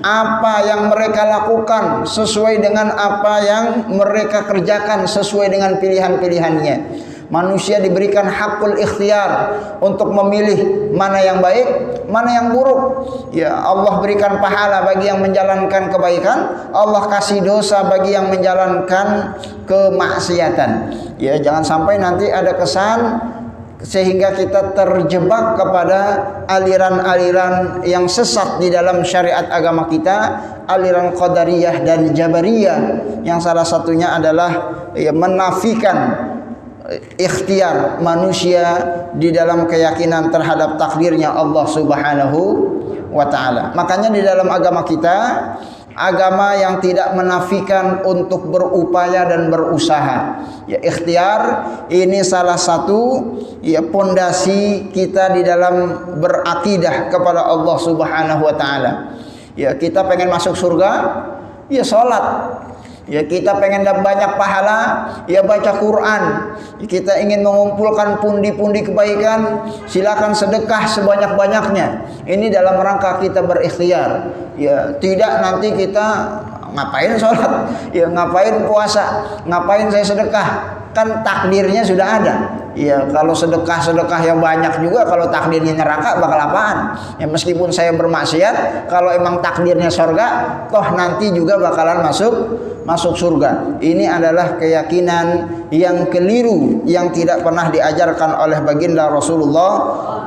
apa yang mereka lakukan sesuai dengan apa yang mereka kerjakan sesuai dengan pilihan-pilihannya. Manusia diberikan hakul ikhtiar untuk memilih mana yang baik, mana yang buruk. Ya, Allah berikan pahala bagi yang menjalankan kebaikan, Allah kasih dosa bagi yang menjalankan kemaksiatan. Ya, jangan sampai nanti ada kesan sehingga kita terjebak kepada aliran-aliran yang sesat di dalam syariat agama kita, aliran qadariyah dan jabariyah, yang salah satunya adalah ya, menafikan ikhtiar manusia di dalam keyakinan terhadap takdirnya Allah Subhanahu wa ta'ala. Makanya di dalam agama kita, agama yang tidak menafikan untuk berupaya dan berusaha. Ya, ikhtiar ini salah satu ya pondasi kita di dalam berakidah kepada Allah Subhanahu wa ta'ala. Ya, kita pengen masuk surga, ya salat. Ya, kita pengen dapat banyak pahala, ya baca Quran. Kita ingin mengumpulkan pundi-pundi kebaikan, silakan sedekah sebanyak-banyaknya. Ini dalam rangka kita berikhtiar. Ya, tidak nanti kita ngapain sholat, ya ngapain puasa, ngapain saya sedekah, kan takdirnya sudah ada. Ya, kalau sedekah yang banyak juga, kalau takdirnya neraka bakal apaan? Ya, meskipun saya bermaksiat, kalau emang takdirnya surga, toh nanti juga bakalan masuk surga. Ini adalah keyakinan yang keliru yang tidak pernah diajarkan oleh baginda Rasulullah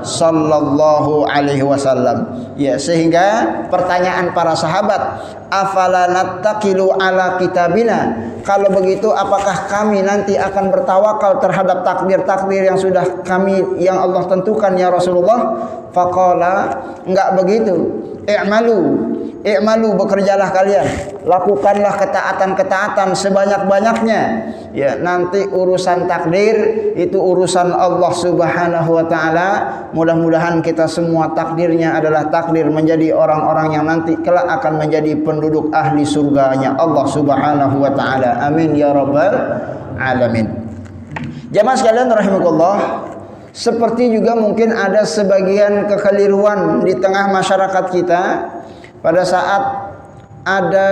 sallallahu alaihi wasallam. Ya, sehingga pertanyaan para sahabat, afala nattaqilu ala kitabina? Kalau begitu apakah kami nanti akan bertawakal terhadap takdir yang sudah yang Allah tentukan ya Rasulullah? Faqala, enggak begitu. I'malu, bekerjalah kalian, lakukanlah ketaatan sebanyak-banyaknya. Ya, nanti urusan takdir itu urusan Allah Subhanahu wa ta'ala. Mudah-mudahan kita semua takdirnya adalah takdir menjadi orang-orang yang nanti kelak akan menjadi penduduk ahli surganya Allah Subhanahu wa ta'ala. Amin ya rabbal alamin. Jamaah sekalian rahimakumullah, seperti juga mungkin ada sebagian kekeliruan di tengah masyarakat kita pada saat ada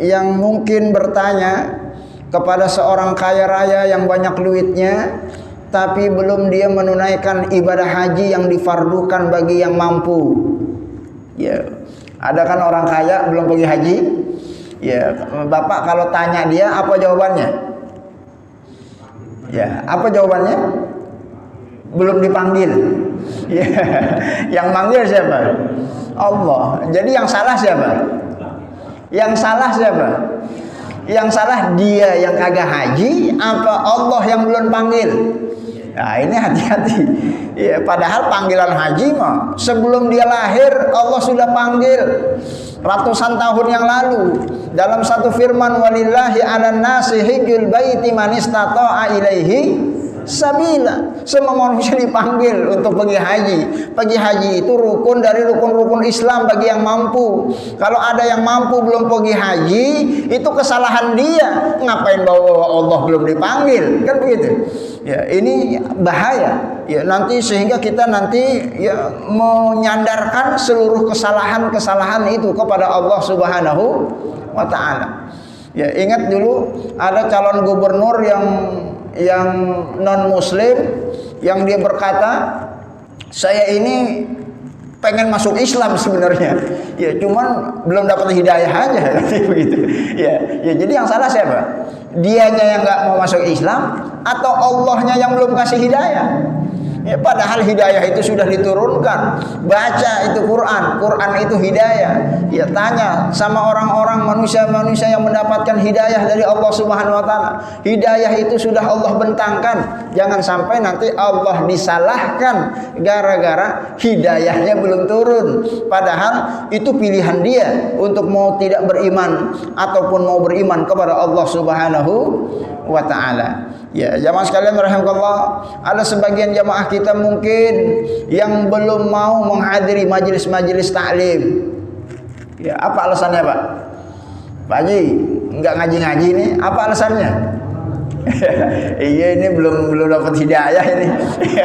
yang mungkin bertanya kepada seorang kaya raya yang banyak duitnya, tapi belum dia menunaikan ibadah haji yang difardukan bagi yang mampu. Ya, ada kan orang kaya belum pergi haji. Ya, Bapak kalau tanya dia, apa jawabannya? Ya, apa jawabannya? Belum dipanggil. Ya, yang manggil siapa? Allah. Jadi yang salah siapa? Yang salah siapa? Yang salah dia yang kagak haji, apa Allah yang belum panggil? Nah, ini hati-hati. Ya, padahal panggilan haji mah sebelum dia lahir Allah sudah panggil ratusan tahun yang lalu. Dalam satu firman, walillahi 'alan nasi hijjul baiti man istata'a ilaihi sabila. Semua manusia dipanggil untuk pergi haji. Pergi haji itu rukun dari rukun-rukun Islam bagi yang mampu. Kalau ada yang mampu belum pergi haji, itu kesalahan dia. Ngapain bawa Allah belum dipanggil? Kan begitu. Ya, ini bahaya. Ya, nanti sehingga kita nanti ya menyandarkan seluruh kesalahan-kesalahan itu kepada Allah Subhanahu wa taala. Ya, ingat dulu ada calon gubernur yang non muslim yang dia berkata, saya ini pengen masuk Islam sebenarnya. Ya, cuman belum dapat hidayah aja begitu. Ya, jadi yang salah siapa? Dianya yang nggak mau masuk Islam atau Allahnya yang belum kasih hidayah? Ya, padahal hidayah itu sudah diturunkan. Baca itu Quran, Quran itu hidayah. Ya, tanya sama orang-orang manusia-manusia yang mendapatkan hidayah dari Allah Subhanahu wa taala. Hidayah itu sudah Allah bentangkan. Jangan sampai nanti Allah disalahkan gara-gara hidayahnya belum turun. Padahal itu pilihan dia untuk mau tidak beriman ataupun mau beriman kepada Allah Subhanahu wa taala. Ya, jamaah sekalian rahimakumullah, ada sebagian jamaah kita mungkin yang belum mau menghadiri majelis-majelis taklim. Ya, apa alasannya, Pak? Pak Haji, enggak ngaji-ngaji ini, apa alasannya? Iya, ini belum dapat hidayah ini.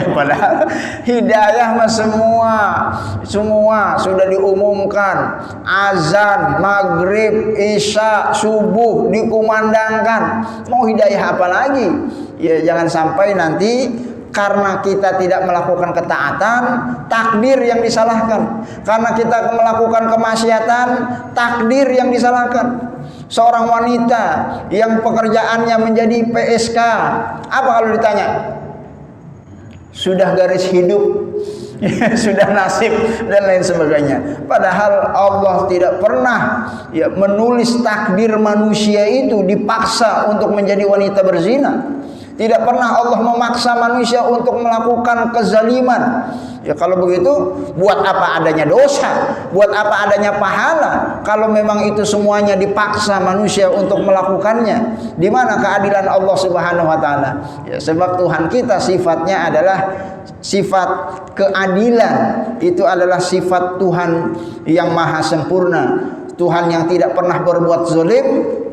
Padahal hidayah mah semua sudah diumumkan. Azan, maghrib, isya, subuh dikumandangkan. Mau hidayah apa lagi? Ya, jangan sampai nanti karena kita tidak melakukan ketaatan, takdir yang disalahkan. Karena kita melakukan kemaksiatan, takdir yang disalahkan. Seorang wanita yang pekerjaannya menjadi PSK, apa kalau ditanya? Sudah garis hidup, sudah nasib dan lain sebagainya. Padahal Allah tidak pernah ya menulis takdir manusia itu dipaksa untuk menjadi wanita berzina. Tidak pernah Allah memaksa manusia untuk melakukan kezaliman. Ya, kalau begitu buat apa adanya dosa? Buat apa adanya pahala? Kalau memang itu semuanya dipaksa manusia untuk melakukannya, di mana keadilan Allah Subhanahu wa taala? Ya, sebab Tuhan kita sifatnya adalah sifat keadilan. Itu adalah sifat Tuhan yang maha sempurna. Tuhan yang tidak pernah berbuat zalim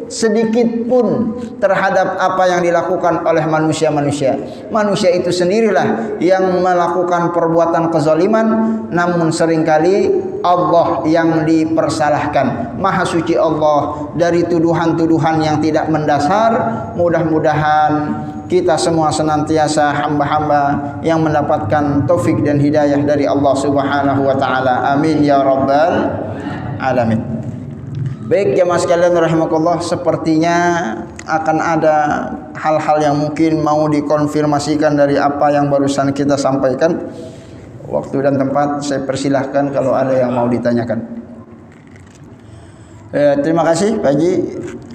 sedikit pun terhadap apa yang dilakukan oleh manusia-manusia. Manusia itu sendirilah yang melakukan perbuatan kezaliman, namun seringkali Allah yang dipersalahkan. Maha suci Allah dari tuduhan-tuduhan yang tidak mendasar. Mudah-mudahan kita semua senantiasa hamba-hamba yang mendapatkan taufik dan hidayah dari Allah Subhanahu wa taala. Amin ya rabbal alamin. Baik jamaah sekalian rahimakumullah, sepertinya akan ada hal-hal yang mungkin mau dikonfirmasikan dari apa yang barusan kita sampaikan. Waktu dan tempat saya persilahkan kalau ada yang mau ditanyakan. Terima kasih Pak Haji.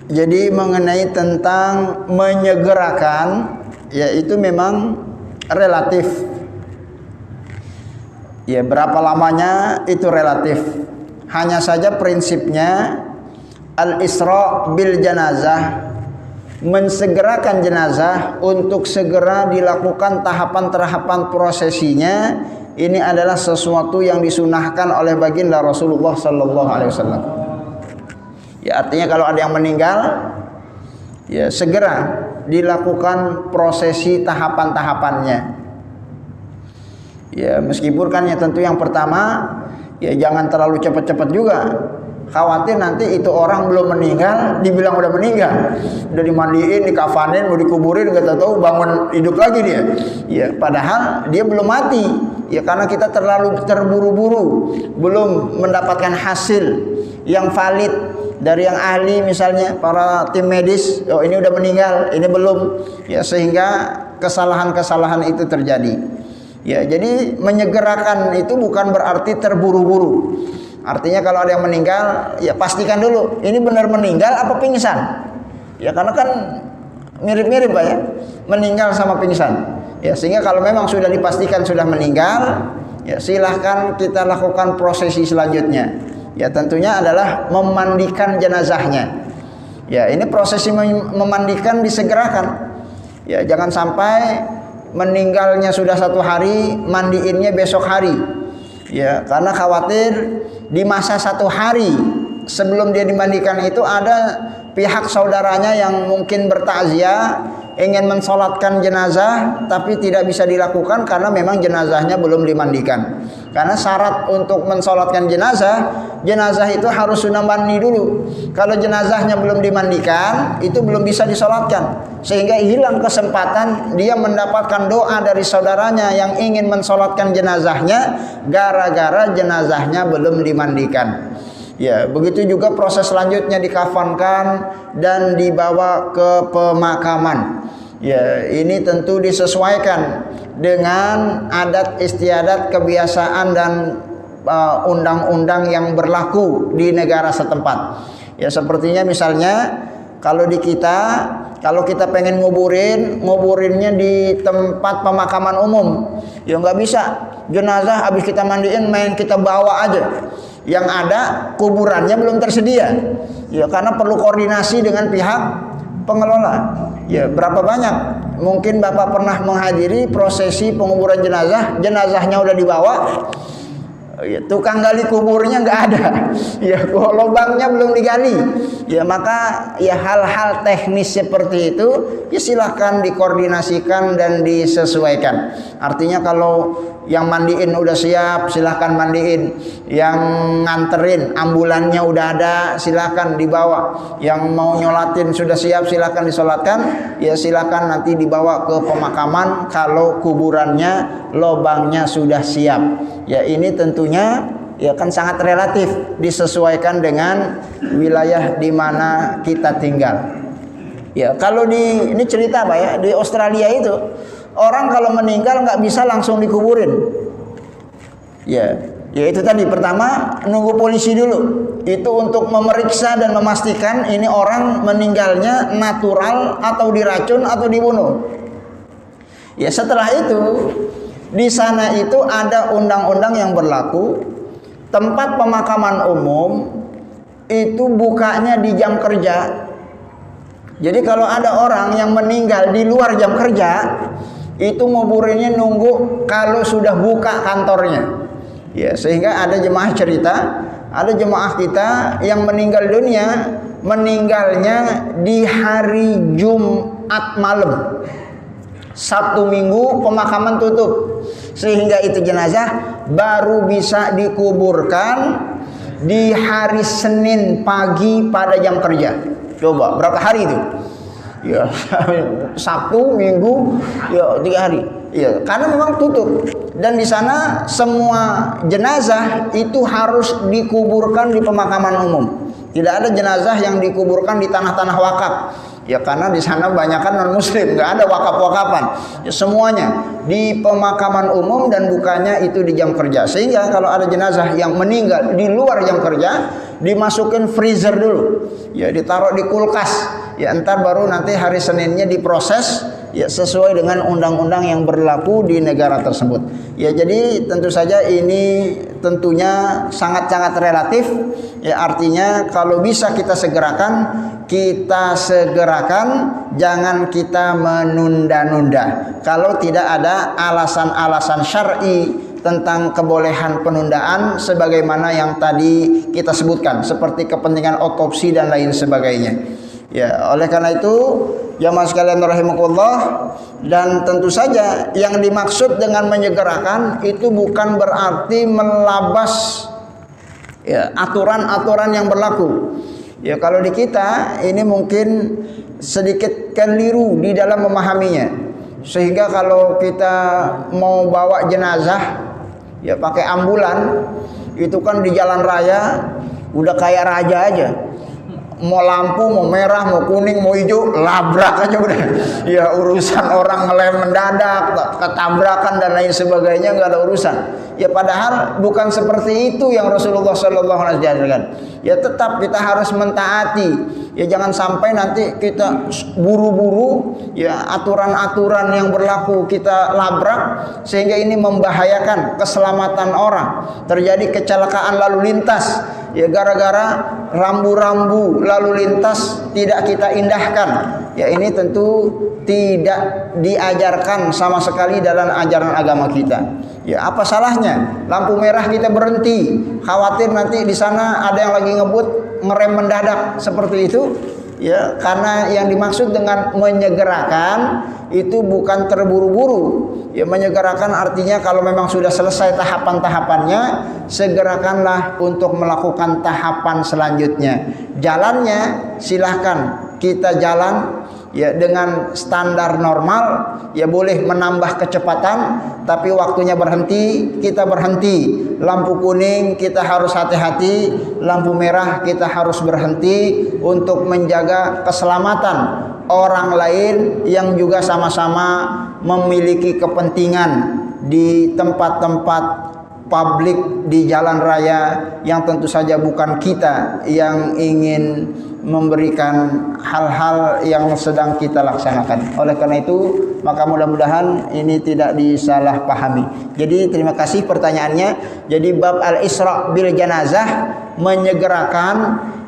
Jadi mengenai tentang menyegerakan, ya itu memang relatif. Ya, berapa lamanya itu relatif. Hanya saja prinsipnya al-isra bil janazah, mensegerakan jenazah untuk segera dilakukan tahapan-tahapan prosesinya. Ini adalah sesuatu yang disunahkan oleh baginda Rasulullah sallallahu alaihi wasallam. Ya, artinya kalau ada yang meninggal, ya segera dilakukan prosesi tahapan-tahapannya. Ya, meskipun kan ya tentu yang pertama ya jangan terlalu cepat-cepat juga. Khawatir nanti itu orang belum meninggal dibilang udah meninggal, udah dimandiin, dikafanin, mau dikuburin, nggak tahu bangun hidup lagi dia. Ya, padahal dia belum mati. Ya, karena kita terlalu terburu-buru, belum mendapatkan hasil yang valid dari yang ahli, misalnya para tim medis. Oh, ini udah meninggal, ini belum. Ya, sehingga kesalahan-kesalahan itu terjadi. Ya, jadi menyegerakan itu bukan berarti terburu-buru. Artinya kalau ada yang meninggal, ya pastikan dulu ini benar meninggal apa pingsan. Ya, karena kan mirip-mirip Pak ya, meninggal sama pingsan. Ya, sehingga kalau memang sudah dipastikan sudah meninggal, ya silahkan kita lakukan prosesi selanjutnya. Ya, tentunya adalah memandikan jenazahnya. Ya, ini prosesi memandikan disegerakan. Ya, jangan sampai meninggalnya sudah 1 hari, mandiinnya besok hari. Ya, karena khawatir di masa 1 hari sebelum dia dimandikan itu ada pihak saudaranya yang mungkin bertakziah ingin mensolatkan jenazah tapi tidak bisa dilakukan karena memang jenazahnya belum dimandikan. Karena syarat untuk mensolatkan jenazah itu harus sunnah mandi dulu. Kalau jenazahnya belum dimandikan, itu belum bisa disolatkan, sehingga hilang kesempatan dia mendapatkan doa dari saudaranya yang ingin mensolatkan jenazahnya gara-gara jenazahnya belum dimandikan. Ya, begitu juga proses selanjutnya dikafankan dan dibawa ke pemakaman. Ya, ini tentu disesuaikan dengan adat istiadat, kebiasaan dan undang-undang yang berlaku di negara setempat. Ya, sepertinya misalnya kalau di kita, kalau kita pengen nguburinnya di tempat pemakaman umum, ya nggak bisa. Jenazah habis kita mandiin main kita bawa aja. Yang ada kuburannya belum tersedia. Ya, karena perlu koordinasi dengan pihak pengelola. Ya, berapa banyak mungkin Bapak pernah menghadiri prosesi penguburan jenazahnya udah dibawa, ya, tukang gali kuburnya nggak ada, ya, lubangnya belum digali. Ya, maka ya hal-hal teknis seperti itu ya silahkan dikoordinasikan dan disesuaikan. Artinya kalau yang mandiin udah siap, silahkan mandiin. Yang nganterin ambulannya udah ada, silahkan dibawa. Yang mau nyolatin sudah siap, silahkan disolatkan. Ya, silahkan nanti dibawa ke pemakaman kalau kuburannya lubangnya sudah siap. Ya, ini tentunya ya kan sangat relatif, disesuaikan dengan wilayah di mana kita tinggal. Ya, kalau ini cerita Pak ya, di Australia itu orang kalau meninggal nggak bisa langsung dikuburin. Ya, itu tadi pertama nunggu polisi dulu. Itu untuk memeriksa dan memastikan ini orang meninggalnya natural atau diracun atau dibunuh. Ya, setelah itu di sana itu ada undang-undang yang berlaku. Tempat pemakaman umum itu bukanya di jam kerja. Jadi kalau ada orang yang meninggal di luar jam kerja, itu nguburinnya nunggu kalau sudah buka kantornya. Ya, sehingga ada jemaah cerita, ada jemaah kita yang meninggal dunia, meninggalnya di hari Jumat malam. Sabtu Minggu pemakaman tutup, sehingga itu jenazah baru bisa dikuburkan di hari Senin pagi pada jam kerja. Coba berapa hari itu? Ya, Sabtu, Minggu, ya 3 hari. Ya, karena memang tutup. Dan di sana semua jenazah itu harus dikuburkan di pemakaman umum. Tidak ada jenazah yang dikuburkan di tanah-tanah wakaf. Ya, karena di sana banyakkan non muslim, nggak ada wakaf-wakapan. Ya, semuanya di pemakaman umum dan bukanya itu di jam kerja. Sehingga kalau ada jenazah yang meninggal di luar jam kerja, dimasukin freezer dulu. Ya, ditaruh di kulkas. Ya, entar baru nanti hari Seninnya diproses ya sesuai dengan undang-undang yang berlaku di negara tersebut. Ya, jadi tentu saja ini tentunya sangat-sangat relatif. Ya, artinya kalau bisa kita segerakan, jangan kita menunda-nunda. Kalau tidak ada alasan-alasan syar'i tentang kebolehan penundaan sebagaimana yang tadi kita sebutkan, seperti kepentingan otopsi dan lain sebagainya. Ya, oleh karena itu jamaah sekalian rahimakumullah, dan tentu saja yang dimaksud dengan menyegerakan itu bukan berarti melabas ya aturan-aturan yang berlaku. Ya, kalau di kita ini mungkin sedikit keliru di dalam memahaminya. Sehingga kalau kita mau bawa jenazah ya pakai ambulan, itu kan di jalan raya udah kayak raja aja. Mau lampu, mau merah, mau kuning, mau hijau, labrak aja udah. Ya, urusan orang ngelem mendadak, ketabrakan dan lain sebagainya nggak ada urusan. Ya, padahal bukan seperti itu yang Rasulullah Shallallahu Alaihi Wasallam ajarkan. Ya, tetap kita harus mentaati. Ya, jangan sampai nanti kita buru-buru ya aturan-aturan yang berlaku kita labrak sehingga ini membahayakan keselamatan orang. Terjadi kecelakaan lalu lintas ya gara-gara rambu-rambu lalu lintas tidak kita indahkan. Ya, ini tentu tidak diajarkan sama sekali dalam ajaran agama kita. Ya, apa salahnya lampu merah kita berhenti, khawatir nanti di sana ada yang lagi ngebut, ngerem mendadak seperti itu. Ya, karena yang dimaksud dengan menyegerakan itu bukan terburu-buru. Ya, menyegerakan artinya kalau memang sudah selesai tahapan-tahapannya, segerakanlah untuk melakukan tahapan selanjutnya. Jalannya silahkan kita jalan ya dengan standar normal, ya boleh menambah kecepatan, tapi waktunya berhenti, kita berhenti. Lampu kuning kita harus hati-hati, lampu merah kita harus berhenti untuk menjaga keselamatan orang lain yang juga sama-sama memiliki kepentingan di tempat-tempat publik di jalan raya yang tentu saja bukan kita yang ingin memberikan hal-hal yang sedang kita laksanakan. Oleh karena itu, maka mudah-mudahan ini tidak disalahpahami. Jadi terima kasih pertanyaannya. Jadi bab al-isra bil janazah, menyegerakan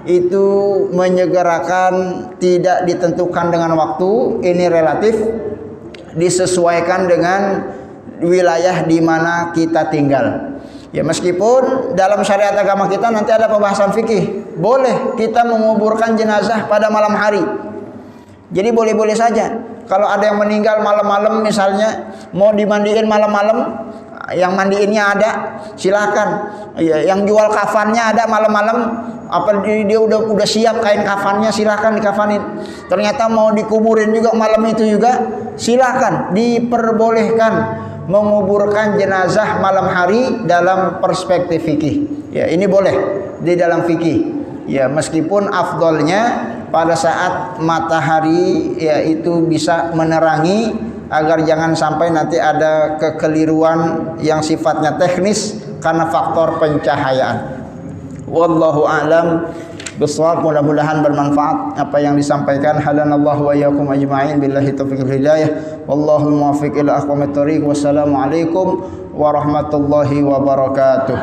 itu menyegerakan tidak ditentukan dengan waktu, ini relatif, disesuaikan dengan wilayah di mana kita tinggal. Ya, meskipun dalam syariat agama kita nanti ada pembahasan fikih, boleh kita menguburkan jenazah pada malam hari. Jadi boleh-boleh saja. Kalau ada yang meninggal malam-malam misalnya, mau dimandiin malam-malam, yang mandiinnya ada, silakan. Ya, yang jual kafannya ada malam-malam, apa dia udah siap kain kafannya, silakan dikafanin. Ternyata mau dikuburin juga malam itu juga, silakan, diperbolehkan menguburkan jenazah malam hari dalam perspektif fikih. Ya, ini boleh di dalam fikih. Ya, meskipun afdolnya pada saat matahari ya itu bisa menerangi, agar jangan sampai nanti ada kekeliruan yang sifatnya teknis karena faktor pencahayaan. Wallahu a'lam bishawab. Mudah-mudahan bermanfaat apa yang disampaikan. Hadanallahu wa iyyakum ajma'in billahi taufiqil hidayah. Wallahu muwaffiq ila aqwamit thoriq. Wassalamualaikum warahmatullahi wabarakatuh.